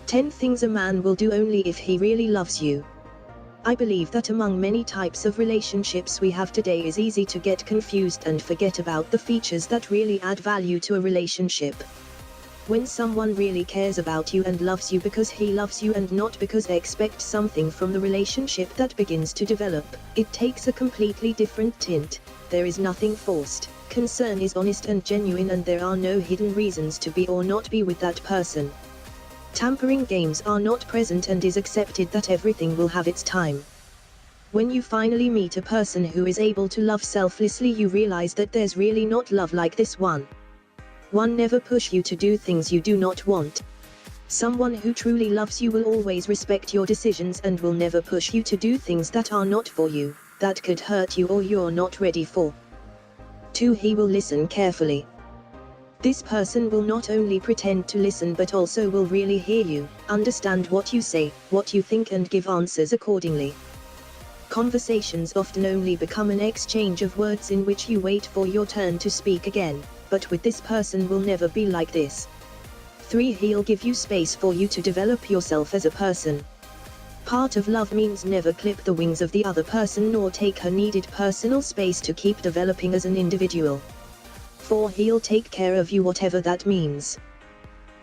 10 things a man will do only if he really loves you. I believe that among many types of relationships we have today is easy to get confused and forget about the features that really add value to a relationship. When someone really cares about you and loves you because he loves you and not because they expect something from the relationship that begins to develop, it takes a completely different tint. There is nothing forced, concern is honest and genuine, and there are no hidden reasons to be or not be with that person. Tampering games are not present, and is accepted that everything will have its time. When you finally meet a person who is able to love selflessly, you realize that there's really not love like this one. One never push you to do things you do not want. Someone who truly loves you will always respect your decisions and will never push you to do things that are not for you, that could hurt you or you're not ready for. 2. He will listen carefully. This person will not only pretend to listen but also will really hear you, understand what you say, what you think, and give answers accordingly. Conversations often only become an exchange of words in which you wait for your turn to speak again, but with this person will never be like this. 3. He'll give you space for you to develop yourself as a person. Part of love means never clip the wings of the other person nor take her needed personal space to keep developing as an individual. 4. He'll take care of you, whatever that means.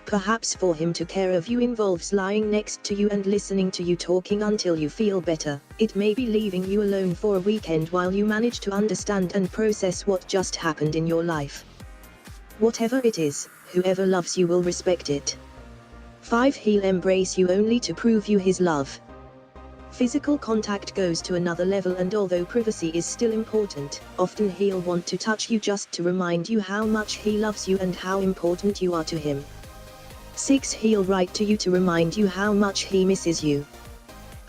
Perhaps for him to care of you involves lying next to you and listening to you talking until you feel better. It may be leaving you alone for a weekend while you manage to understand and process what just happened in your life. Whatever it is, whoever loves you will respect it. 5. He'll embrace you only to prove you his love. Physical contact goes to another level, and although privacy is still important, often he'll want to touch you just to remind you how much he loves you and how important you are to him. 6. He'll write to you to remind you how much he misses you.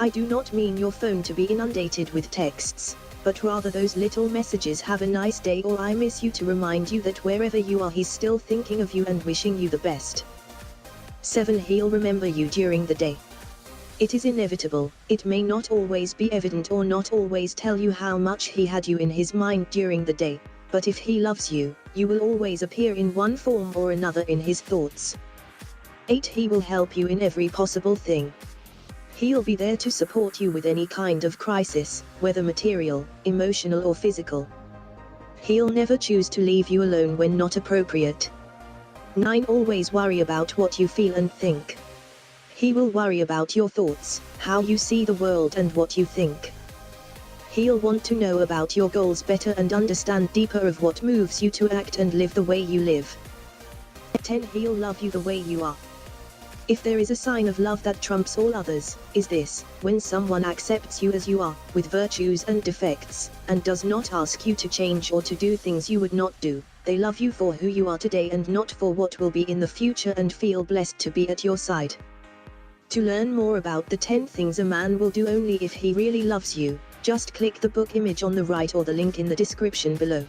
I do not mean your phone to be inundated with texts, but rather those little messages, "Have a nice day" or "I miss you," to remind you that wherever you are he's still thinking of you and wishing you the best. 7. He'll remember you during the day. It is inevitable, it may not always be evident or not always tell you how much he had you in his mind during the day, but if he loves you, you will always appear in one form or another in his thoughts. 8. He will help you in every possible thing. He'll be there to support you with any kind of crisis, whether material, emotional or physical. He'll never choose to leave you alone when not appropriate. 9. Always worry about what you feel and think. He will worry about your thoughts, how you see the world and what you think. He'll want to know about your goals better and understand deeper of what moves you to act and live the way you live. 10. He'll love you the way you are. If there is a sign of love that trumps all others, is this: when someone accepts you as you are, with virtues and defects, and does not ask you to change or to do things you would not do. They love you for who you are today and not for what will be in the future, and feel blessed to be at your side. To learn more about the 10 things a man will do only if he really loves you, just click the book image on the right or the link in the description below.